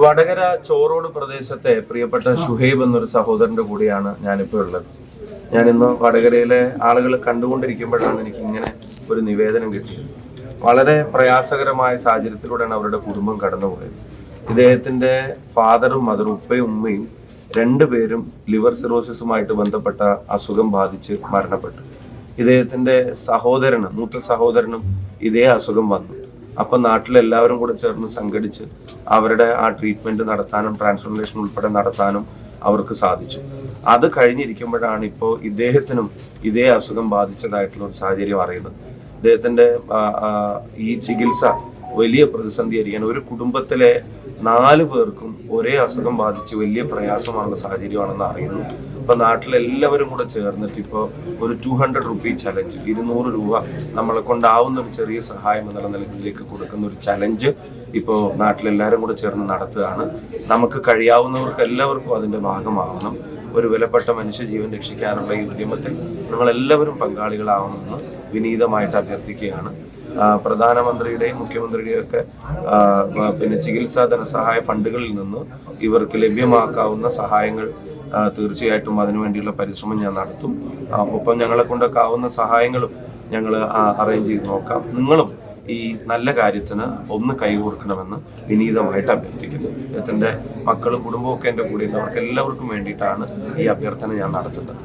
വടകര ചോറോട് പ്രദേശത്തെ പ്രിയപ്പെട്ട ഷുഹൈബ് എന്നൊരു സഹോദരന്റെ കൂടെയാണ് ഞാനിപ്പോൾ ഉള്ളത്. ഞാനിന്ന് വടകരയിലെ ആളുകൾ കണ്ടുകൊണ്ടിരിക്കുമ്പോഴാണ് എനിക്ക് ഇങ്ങനെ ഒരു നിവേദനം കിട്ടിയത്. വളരെ പ്രയാസകരമായ സാഹചര്യത്തിലൂടെയാണ് അവരുടെ കുടുംബം കടന്നുപോയത്. ഇദ്ദേഹത്തിന്റെ ഫാദറും മദറും ഉപ്പയും ഉമ്മയും രണ്ടുപേരും ലിവർ സിറോസിസുമായിട്ട് ബന്ധപ്പെട്ട അസുഖം ബാധിച്ച് മരണപ്പെട്ടു. ഇദ്ദേഹത്തിന്റെ മൂത്ത സഹോദരനും ഇതേ അസുഖം വന്നു. അപ്പൊ നാട്ടിലെല്ലാവരും കൂടെ ചേർന്ന് സംഘടിച്ച് അവരുടെ ആ ട്രീറ്റ്മെന്റ് നടത്താനും ട്രാൻസ്ഫോർമേഷൻ ഉൾപ്പെടെ നടത്താനും അവർക്ക് സാധിച്ചു. അത് കഴിഞ്ഞിരിക്കുമ്പോഴാണ് ഇപ്പോൾ ഇദ്ദേഹത്തിനും ഇതേ അസുഖം ബാധിച്ചതായിട്ടുള്ള ഒരു സാഹചര്യം അറിയുന്നത്. ഇദ്ദേഹത്തിന്റെ ഈ ചികിത്സ വലിയ പ്രതിസന്ധിയായിരിക്കാൻ, ഒരു കുടുംബത്തിലെ 4 പേർക്കും ഒരേ അസുഖം ബാധിച്ച് വലിയ പ്രയാസമുള്ള സാഹചര്യമാണെന്ന് അറിയുന്നു. ഇപ്പൊ നാട്ടിലെല്ലാവരും കൂടെ ചേർന്നിട്ട് ഇപ്പോൾ ഒരു 200 റുപ്പീ ചലഞ്ച്, 200 രൂപ നമ്മളെ കൊണ്ടാവുന്ന ഒരു ചെറിയ സഹായം എന്നുള്ള നിലയിലേക്ക് കൊടുക്കുന്ന ഒരു ചലഞ്ച് ഇപ്പോൾ നാട്ടിലെല്ലാവരും കൂടെ ചേർന്ന് നടത്തുകയാണ്. നമുക്ക് കഴിയാവുന്നവർക്ക് എല്ലാവർക്കും അതിന്റെ ഭാഗമാവണം. ഒരു വിലപ്പെട്ട മനുഷ്യജീവൻ രക്ഷിക്കാനുള്ള ഈ ഉദ്യമത്തിൽ നിങ്ങളെല്ലാവരും പങ്കാളികളാവണമെന്ന് വിനീതമായിട്ട് അഭ്യർത്ഥിക്കുകയാണ്. പ്രധാനമന്ത്രിയുടെയും മുഖ്യമന്ത്രിയുടെയും ഒക്കെ ചികിത്സാ ധനസഹായ ഫണ്ടുകളിൽ നിന്ന് ഇവർക്ക് ലഭ്യമാക്കാവുന്ന സഹായങ്ങൾ തീർച്ചയായിട്ടും അതിനുവേണ്ടിയുള്ള പരിശ്രമം ഞാൻ നടത്തും. ഒപ്പം ഞങ്ങളെ കൊണ്ടൊക്കെ ആവുന്ന സഹായങ്ങളും ഞങ്ങൾ അറേഞ്ച് ചെയ്ത് നോക്കാം. നിങ്ങളും ഈ നല്ല കാര്യത്തിന് ഒന്ന് കൈകോർക്കണമെന്ന് വിനീതമായിട്ട് അഭ്യർത്ഥിക്കുന്നു. അദ്ദേഹത്തിന്റെ മക്കളും കുടുംബവും ഒക്കെ എൻ്റെ കൂടെ ഉണ്ട്. അവർക്ക് എല്ലാവർക്കും വേണ്ടിയിട്ടാണ് ഈ അഭ്യർത്ഥന ഞാൻ നടത്തുന്നത്.